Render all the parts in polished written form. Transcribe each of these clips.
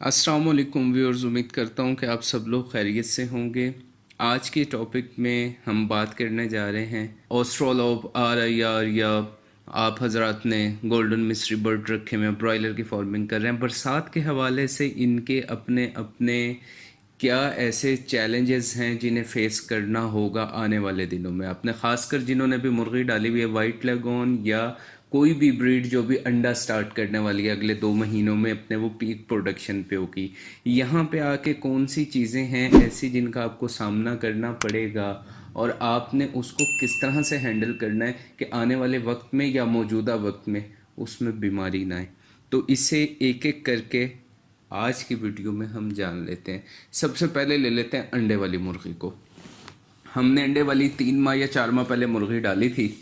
अस्सलाम वालेकुम व्यूअर्स, उम्मीद करता हूँ कि आप सब लोग खैरियत से होंगे। आज के टॉपिक में हम बात करने जा रहे हैं ऑस्ट्रेलोप RIR या आप हजरात ने गोल्डन मिस्ट्री बर्ड रखे हुए हैं, ब्रॉयलर की फार्मिंग कर रहे हैं। बरसात के हवाले से इनके अपने अपने क्या ऐसे चैलेंजेस हैं जिन्हें फेस करना होगा आने वाले दिनों में। आपने खासकर जिन्होंने भी मुर्गी डाली हुई है वाइट लेगॉन या कोई भी ब्रीड जो भी अंडा स्टार्ट करने वाली है अगले 2 महीनों में अपने वो पीक प्रोडक्शन पे होगी, यहाँ पे आके कौन सी चीज़ें हैं ऐसी जिनका आपको सामना करना पड़ेगा और आपने उसको किस तरह से हैंडल करना है कि आने वाले वक्त में या मौजूदा वक्त में उसमें बीमारी ना आए। तो इसे एक एक करके आज की वीडियो में हम जान लेते हैं। सबसे पहले ले लेते हैं अंडे वाली मुर्गी को। हमने अंडे वाली 3 माह या 4 माह पहले मुर्गी डाली थी,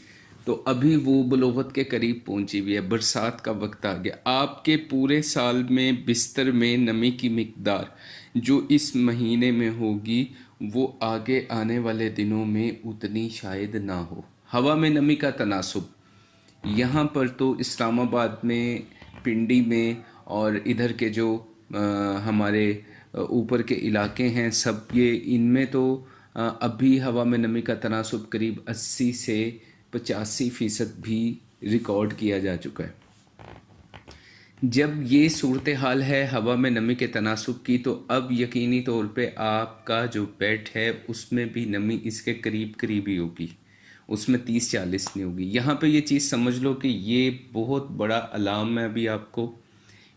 तो अभी वो बलोगत के करीब पहुंची हुई है। बरसात का वक्त आ गया। आपके पूरे साल में बिस्तर में नमी की मिकदार जो इस महीने में होगी वो आगे आने वाले दिनों में उतनी शायद ना हो। हवा में नमी का तनासुब यहाँ पर तो इस्लामाबाद में, पिंडी में और इधर के जो हमारे ऊपर के इलाके हैं सब, ये इनमें तो अभी हवा में नमी का तनासुब करीब 80 से 85% भी रिकॉर्ड किया जा चुका है। जब ये सूरत हाल है हवा में नमी के तनासुब की, तो अब यकीनी तौर पे आपका जो पेट है उसमें भी नमी इसके करीब करीब ही होगी, उसमें 30-40 नहीं होगी। यहाँ पे ये चीज़ समझ लो कि ये बहुत बड़ा अलार्म है। अभी आपको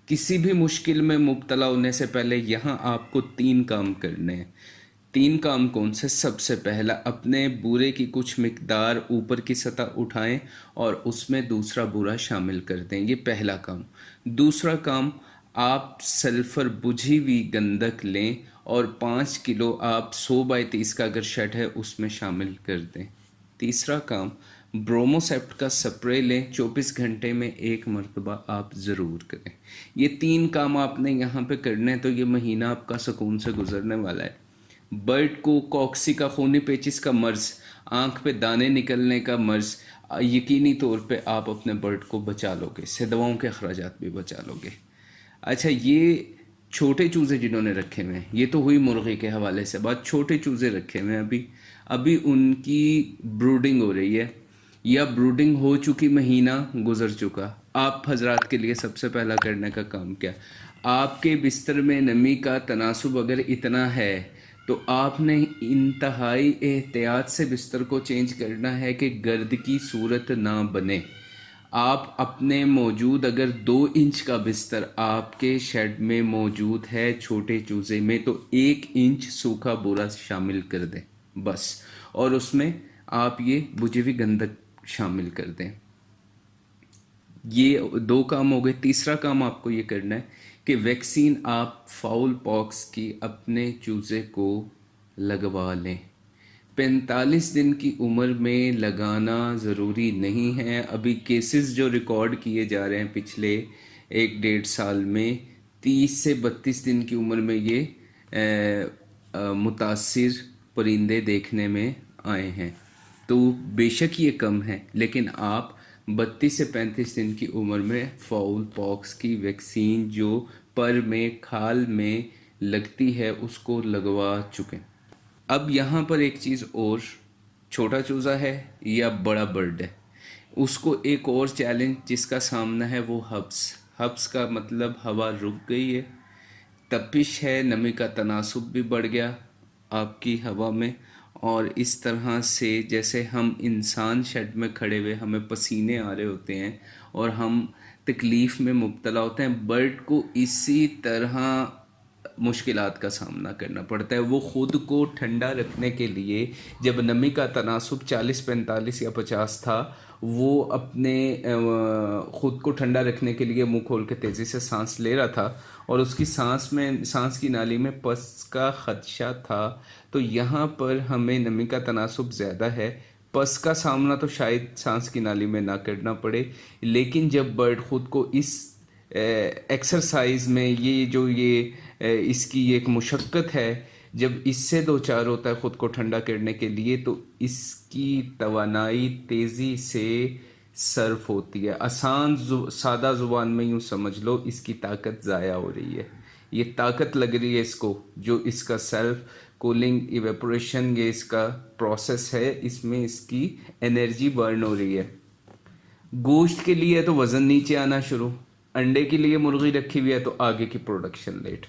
किसी भी मुश्किल में मुब्तला होने से पहले यहाँ आपको 3 काम करने हैं। 3 काम कौन से? सबसे पहला, अपने बूरे की कुछ मिकदार ऊपर की सतह उठाएं और उसमें दूसरा बूरा शामिल कर दें, ये पहला काम। दूसरा काम, आप सल्फ़र बुझी हुई गंधक लें और 5 किलो आप 100 बाई 30 का अगर शेड है उसमें शामिल कर दें। तीसरा काम, ब्रोमोसेप्ट का स्प्रे लें, 24 घंटे में 1 मरतबा आप ज़रूर करें। ये 3 काम आपने यहाँ पे करने हैं, तो ये महीना आपका सुकून से गुजरने वाला है। बर्ड को कॉक्सी का खूनी पेचिस का मर्ज़, आँख पे दाने निकलने का मर्ज़, यकीनी तौर पे आप अपने बर्ड को बचा लोगे, इससे दवाओं के अखराजात भी बचा लोगे। अच्छा, ये छोटे चूज़े जिन्होंने रखे हुए हैं, ये तो हुई मुर्गी के हवाले से बात। छोटे चूज़े रखे हुए हैं, अभी अभी उनकी ब्रूडिंग हो रही है या ब्रूडिंग हो चुकी, महीना गुजर चुका। आप हजरात के लिए सबसे पहला करने का काम क्या? आपके बिस्तर में नमी का तनासुब अगर इतना है तो आपने इंतहाई एहतियात से बिस्तर को चेंज करना है कि गर्द की सूरत ना बने। आप अपने मौजूद अगर 2 इंच का बिस्तर आपके शेड में मौजूद है छोटे चूज़े में, तो 1 इंच सूखा बोरा शामिल कर दें बस, और उसमें आप ये बुझी हुई गंधक शामिल कर दें। ये 2 काम हो गए। तीसरा काम आपको ये करना है कि वैक्सीन आप फाउल पॉक्स की अपने चूज़े को लगवा लें। 45 दिन की उम्र में लगाना ज़रूरी नहीं है। अभी केसेस जो रिकॉर्ड किए जा रहे हैं पिछले 1-1.5 साल में, 30 से 32 दिन की उम्र में ये मुतासिर परिंदे देखने में आए हैं। तो बेशक ये कम है, लेकिन आप 32 से 35 दिन की उम्र में फाउल पॉक्स की वैक्सीन जो पर में खाल में लगती है उसको लगवा चुके। अब यहाँ पर एक चीज़ और, छोटा चूज़ा है या बड़ा बर्ड है, उसको एक और चैलेंज जिसका सामना है वो हब्स। हब्स का मतलब हवा रुक गई है, तपिश है, नमी का तनासुब भी बढ़ गया आपकी हवा में, और इस तरह से जैसे हम इंसान शेड में खड़े हुए हमें पसीने आ रहे होते हैं और हम तकलीफ़ में मुब्तला होते हैं, बर्ड को इसी तरह मुश्किलात का सामना करना पड़ता है। वो ख़ुद को ठंडा रखने के लिए, जब नमी का तनासुब 40-45 या 50 था, वो अपने ख़ुद को ठंडा रखने के लिए मुंह खोल के तेज़ी से सांस ले रहा था और उसकी सांस की नाली में पस का ख़दशा था। तो यहाँ पर हमें नमी का तनासुब ज़्यादा है, पस का सामना तो शायद सांस की नाली में ना करना पड़े, लेकिन जब बर्ड ख़ुद को इस एक्सरसाइज में, ये जो ये इसकी एक मुशक्क़त है, जब इससे दो चार होता है ख़ुद को ठंडा करने के लिए, तो इसकी तवानाई तेज़ी से सर्फ होती है। सादा ज़ुबान में यूँ समझ लो इसकी ताकत ज़ाया हो रही है। یہ طاقت لگ رہی ہے اس کو، جو اس کا سیلف کولنگ ایویپوریشن یہ اس کا پروسیس ہے، اس میں اس کی انرجی برن ہو رہی ہے۔ گوشت کے لیے تو وزن نیچے آنا شروع، انڈے کے لیے مرغی رکھی ہوئی ہے تو آگے کی پروڈکشن لیٹ۔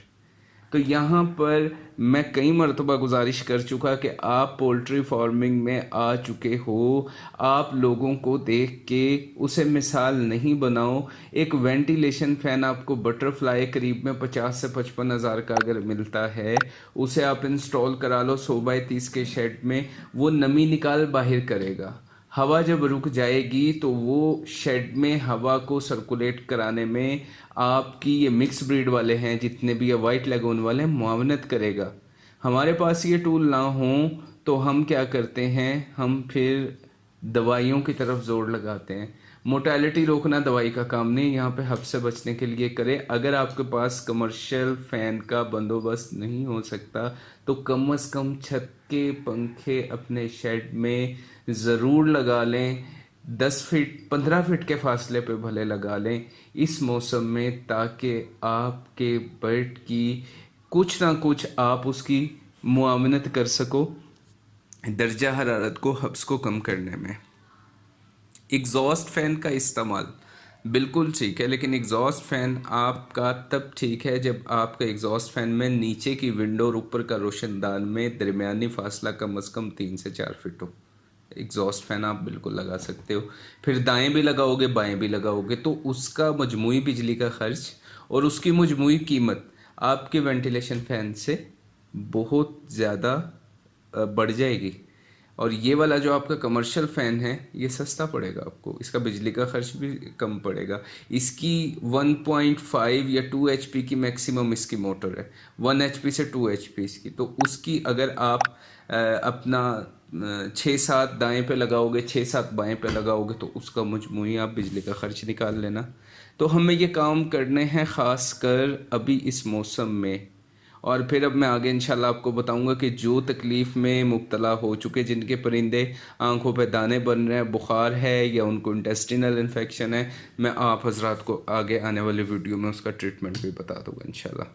تو یہاں پر میں کئی مرتبہ گزارش کر چکا کہ آپ پولٹری فارمنگ میں آ چکے ہو، آپ لوگوں کو دیکھ کے اسے مثال نہیں بناؤ۔ ایک وینٹیلیشن فین آپ کو بٹر فلائی قریب میں 50 سے 55 ہزار کا اگر ملتا ہے، اسے آپ انسٹال کرا لو 100x30 کے شیڈ میں، وہ نمی نکال باہر کرے گا۔ ہوا جب رک جائے گی تو وہ شیڈ میں ہوا کو سرکولیٹ کرانے میں آپ کی یہ مکس بریڈ والے ہیں جتنے بھی یہ وائٹ لیگون والے ہیں معاونت کرے گا۔ ہمارے پاس یہ ٹول نہ ہوں تو ہم کیا کرتے ہیں، ہم پھر دوائیوں کی طرف زور لگاتے ہیں۔ موٹیلٹی روکنا دوائی کا کام نہیں، یہاں پہ حب سے بچنے کے لیے کرے۔ اگر آپ کے پاس کمرشل فین کا بندوبست نہیں ہو سکتا تو کم از کم چھت کے پنکھے اپنے شیڈ میں ضرور لگا لیں، 10 فٹ 15 فٹ کے فاصلے پہ بھلے لگا لیں اس موسم میں، تاکہ آپ کے برڈ کی کچھ نہ کچھ آپ اس کی معاونت کر سکو درجہ حرارت کو، حبس کو کم کرنے میں۔ ایگزاسٹ فین کا استعمال بالکل ٹھیک ہے، لیکن ایگزاسٹ فین آپ کا تب ٹھیک ہے جب آپ کا ایگزاسٹ فین میں نیچے کی ونڈو اور اوپر کا روشن دان میں درمیانی فاصلہ کم از کم 3 سے 4 فٹ ہو۔ ایگزاسٹ فین آپ بالکل لگا سکتے ہو، پھر دائیں بھی لگاؤ گے بائیں بھی لگاؤ گے تو اس کا مجموعی بجلی کا خرچ اور اس کی مجموعی قیمت آپ کے وینٹیلیشن فین سے بہت زیادہ بڑھ جائے گی۔ اور یہ والا جو آپ کا کمرشل فین ہے یہ سستا پڑے گا آپ کو، اس کا بجلی کا خرچ بھی کم پڑے گا۔ اس کی 1.5 یا 2 ایچ پی کی میکسیمم اس کی موٹر ہے، 1 ایچ پی سے 2 ایچ پی اس کی، تو اس کی اگر آپ اپنا 6-7 دائیں پہ لگاؤ گے 6-7 بائیں پہ لگاؤ گے تو اس کا مجموعی آپ بجلی کا خرچ نکال لینا۔ تو ہمیں یہ کام کرنے ہیں خاص کر ابھی اس موسم میں، اور پھر اب میں آگے انشاءاللہ آپ کو بتاؤں گا کہ جو تکلیف میں مبتلا ہو چکے، جن کے پرندے آنکھوں پہ دانے بن رہے ہیں، بخار ہے یا ان کو انٹیسٹینل انفیکشن ہے، میں آپ حضرات کو آگے آنے والے ویڈیو میں اس کا ٹریٹمنٹ بھی بتا دوں گا انشاءاللہ۔